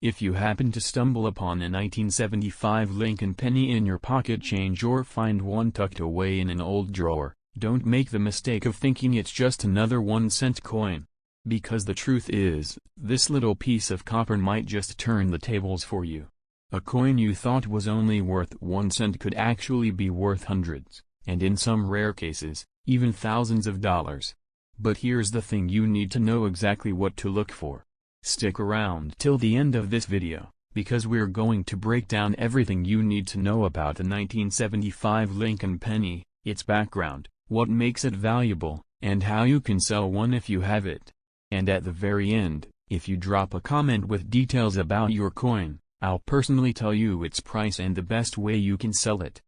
If you happen to stumble upon a 1975 Lincoln penny in your pocket change or find one tucked away in an old drawer, don't make the mistake of thinking it's just another 1-cent coin. Because the truth is, this little piece of copper might just turn the tables for you. A coin you thought was only worth 1 cent could actually be worth hundreds, and in some rare cases, even thousands of dollars. But here's the thing: you need to know exactly what to look for. Stick around till the end of this video, because we're going to break down everything you need to know about the 1975 Lincoln penny, its background, what makes it valuable, and how you can sell one if you have it. And at the very end, if you drop a comment with details about your coin, I'll personally tell you its price and the best way you can sell it.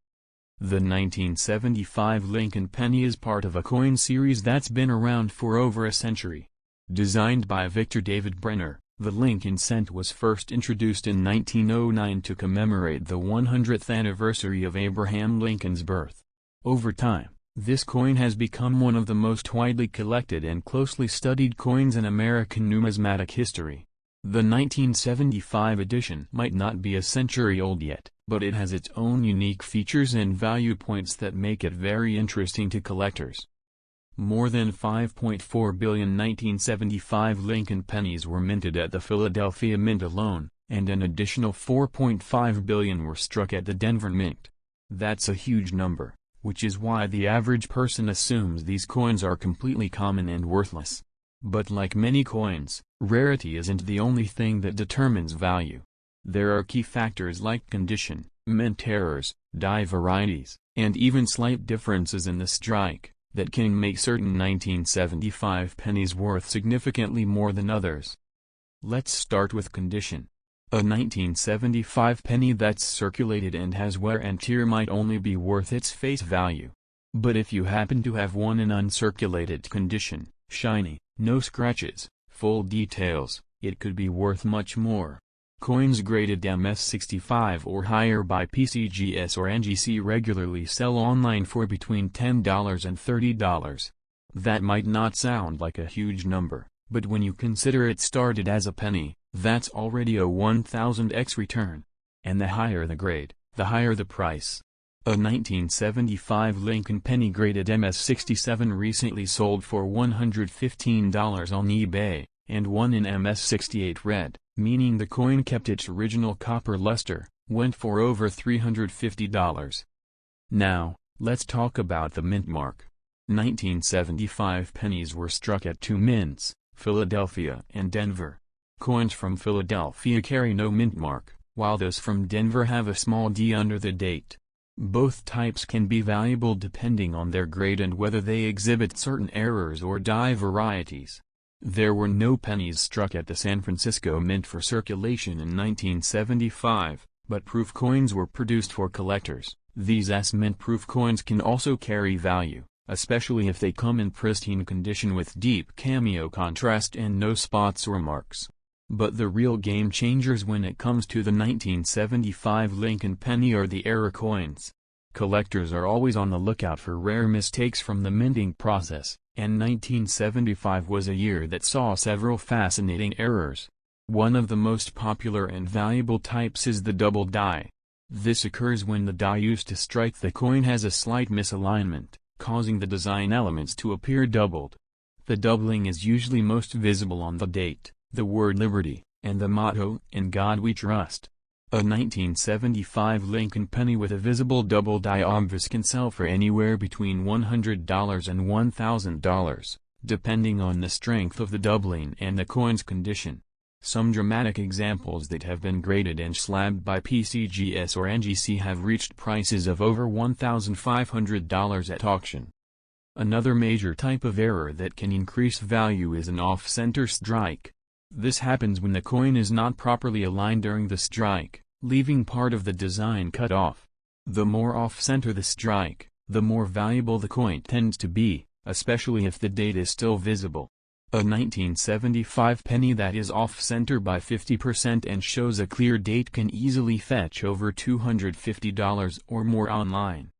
The 1975 Lincoln penny is part of a coin series that's been around for over a century. Designed by Victor David Brenner, the Lincoln cent was first introduced in 1909 to commemorate the 100th anniversary of Abraham Lincoln's birth. Over time, this coin has become one of the most widely collected and closely studied coins in American numismatic history. The 1975 edition might not be a century old yet, but it has its own unique features and value points that make it very interesting to collectors. More than 5.4 billion 1975 Lincoln pennies were minted at the Philadelphia Mint alone, and an additional 4.5 billion were struck at the Denver Mint. That's a huge number, which is why the average person assumes these coins are completely common and worthless. But like many coins, rarity isn't the only thing that determines value. There are key factors like condition, mint errors, die varieties, and even slight differences in the strike that can make certain 1975 pennies worth significantly more than others. Let's start with condition. A 1975 penny that's circulated and has wear and tear might only be worth its face value. But if you happen to have one in uncirculated condition, shiny, no scratches, full details, it could be worth much more. Coins graded MS65 or higher by PCGS or NGC regularly sell online for between $10 and $30. That might not sound like a huge number, but when you consider it started as a penny, that's already a 1000x return. And the higher the grade, the higher the price. A 1975 Lincoln penny graded MS67 recently sold for $115 on eBay, and one in MS68 red, meaning the coin kept its original copper luster, went for over $350. Now, let's talk about the mint mark. 1975 pennies were struck at two mints, Philadelphia and Denver. Coins from Philadelphia carry no mint mark, while those from Denver have a small D under the date. Both types can be valuable depending on their grade and whether they exhibit certain errors or die varieties. There were no pennies struck at the San Francisco Mint for circulation in 1975, but proof coins were produced for collectors. These S-Mint proof coins can also carry value, especially if they come in pristine condition with deep cameo contrast and no spots or marks. But the real game changers when it comes to the 1975 Lincoln penny are the error coins. Collectors are always on the lookout for rare mistakes from the minting process, and 1975 was a year that saw several fascinating errors. One of the most popular and valuable types is the double die. This occurs when the die used to strike the coin has a slight misalignment, causing the design elements to appear doubled. The doubling is usually most visible on the date, the word liberty, and the motto, "In God We Trust." A 1975 Lincoln penny with a visible double die obverse can sell for anywhere between $100 and $1,000, depending on the strength of the doubling and the coin's condition. Some dramatic examples that have been graded and slabbed by PCGS or NGC have reached prices of over $1,500 at auction. Another major type of error that can increase value is an off-center strike. This happens when the coin is not properly aligned during the strike, leaving part of the design cut off. The more off-center the strike, the more valuable the coin tends to be, especially if the date is still visible. A 1975 penny that is off-center by 50% and shows a clear date can easily fetch over $250 or more online.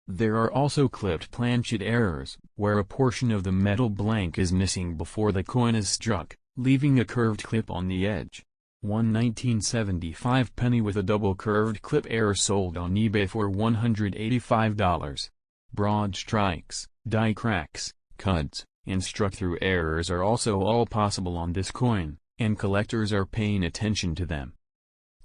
There are also clipped planchet errors, where a portion of the metal blank is missing before the coin is struck, leaving a curved clip on the edge. One 1975 penny with a double curved clip error sold on eBay for $185. Broad strikes, die cracks, cuts, and struck-through errors are also all possible on this coin, and collectors are paying attention to them.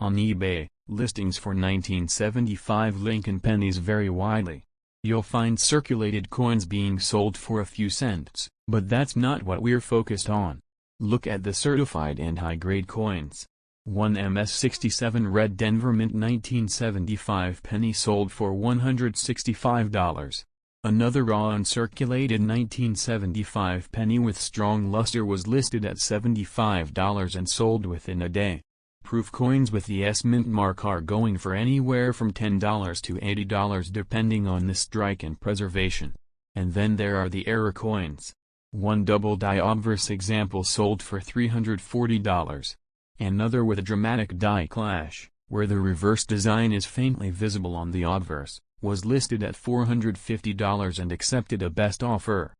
On eBay, listings for 1975 Lincoln pennies vary widely. You'll find circulated coins being sold for a few cents, but that's not what we're focused on. Look at the certified and high-grade coins. One MS67 Red Denver Mint 1975 penny sold for $165. Another raw uncirculated 1975 penny with strong luster was listed at $75 and sold within a day. Proof coins with the S mint mark are going for anywhere from $10 to $80 depending on the strike and preservation. And then there are the error coins. One double die obverse example sold for $340. Another with a dramatic die clash, where the reverse design is faintly visible on the obverse, was listed at $450 and accepted a best offer.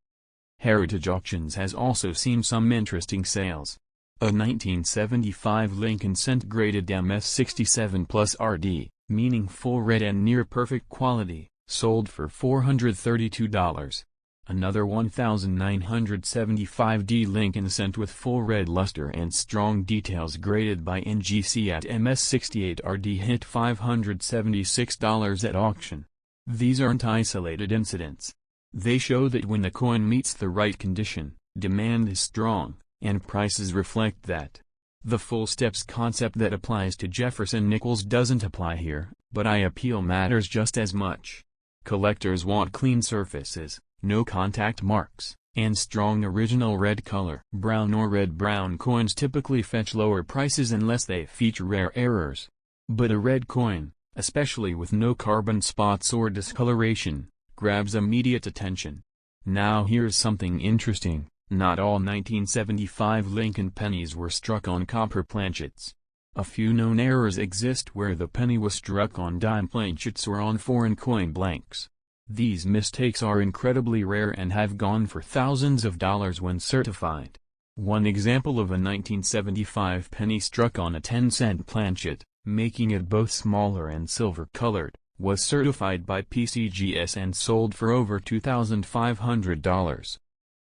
Heritage Auctions has also seen some interesting sales. A 1975 Lincoln cent graded MS67 Plus RD, meaning full red and near perfect quality, sold for $432. Another 1975D Lincoln cent with full red luster and strong details graded by NGC at MS68RD hit $576 at auction. These aren't isolated incidents. They show that when the coin meets the right condition, demand is strong, and prices reflect that. The full steps concept that applies to Jefferson nickels doesn't apply here, but eye appeal matters just as much. Collectors want clean surfaces, no contact marks, and strong original red color. Brown or red-brown coins typically fetch lower prices unless they feature rare errors. But a red coin, especially with no carbon spots or discoloration, grabs immediate attention. Now here's something interesting. Not all 1975 Lincoln pennies were struck on copper planchets. A few known errors exist where the penny was struck on dime planchets or on foreign coin blanks. These mistakes are incredibly rare and have gone for thousands of dollars when certified. One example of a 1975 penny struck on a 10-cent planchet, making it both smaller and silver-colored, was certified by PCGS and sold for over $2,500.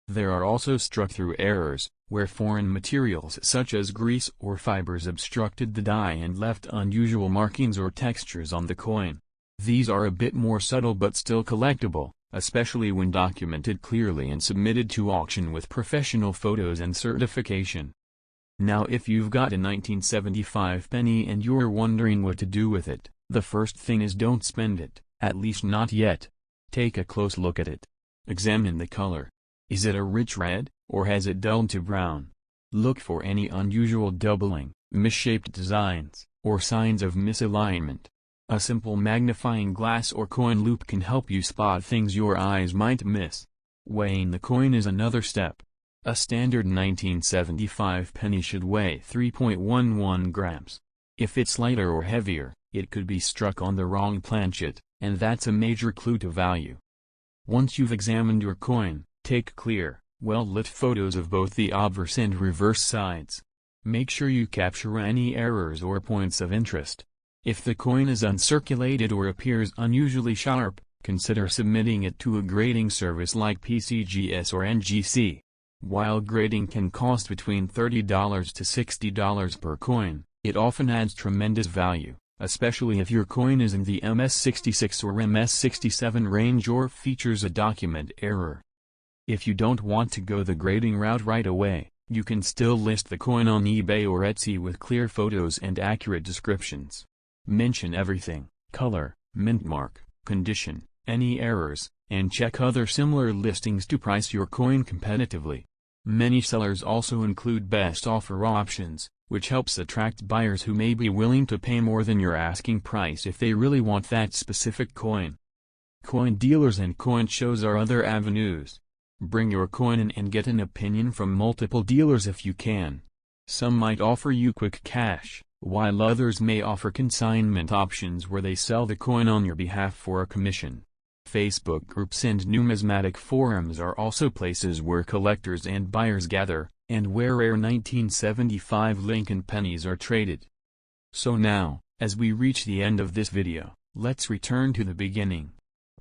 There are also struck-through errors, where foreign materials such as grease or fibers obstructed the die and left unusual markings or textures on the coin. These are a bit more subtle but still collectible, especially when documented clearly and submitted to auction with professional photos and certification. Now if you've got a 1975 penny and you're wondering what to do with it, the first thing is don't spend it, at least not yet. Take a close look at it. Examine the color. Is it a rich red, or has it dulled to brown? Look for any unusual doubling, misshaped designs, or signs of misalignment. A simple magnifying glass or coin loupe can help you spot things your eyes might miss. Weighing the coin is another step. A standard 1975 penny should weigh 3.11 grams. If it's lighter or heavier, it could be struck on the wrong planchet, and that's a major clue to value. Once you've examined your coin, take clear, well-lit photos of both the obverse and reverse sides. Make sure you capture any errors or points of interest. If the coin is uncirculated or appears unusually sharp, consider submitting it to a grading service like PCGS or NGC. While grading can cost between $30 to $60 per coin, it often adds tremendous value, especially if your coin is in the MS66 or MS67 range or features a document error. If you don't want to go the grading route right away, you can still list the coin on eBay or Etsy with clear photos and accurate descriptions. Mention everything: color, mint mark, condition, any errors, and check other similar listings to price your coin competitively. Many sellers also include best offer options, which helps attract buyers who may be willing to pay more than your asking price if they really want that specific coin. Coin dealers and coin shows are other avenues. Bring your coin in and get an opinion from multiple dealers if you can. Some might offer you quick cash, while others may offer consignment options where they sell the coin on your behalf for a commission. Facebook groups and numismatic forums are also places where collectors and buyers gather, and where rare 1975 Lincoln pennies are traded. So now, as we reach the end of this video, let's return to the beginning.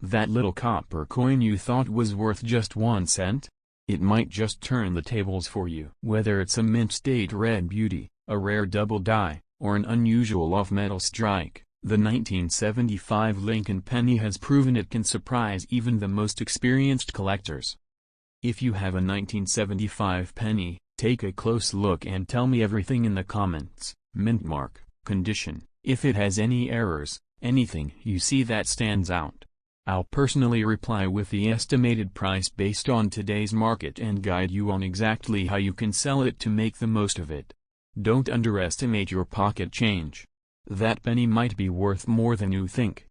That little copper coin you thought was worth just 1 cent? It might just turn the tables for you. Whether it's a mint state red beauty, a rare double die, or an unusual off-metal strike, the 1975 Lincoln penny has proven it can surprise even the most experienced collectors. If you have a 1975 penny, take a close look and tell me everything in the comments: mint mark, condition, if it has any errors, anything you see that stands out. I'll personally reply with the estimated price based on today's market and guide you on exactly how you can sell it to make the most of it. Don't underestimate your pocket change. That penny might be worth more than you think.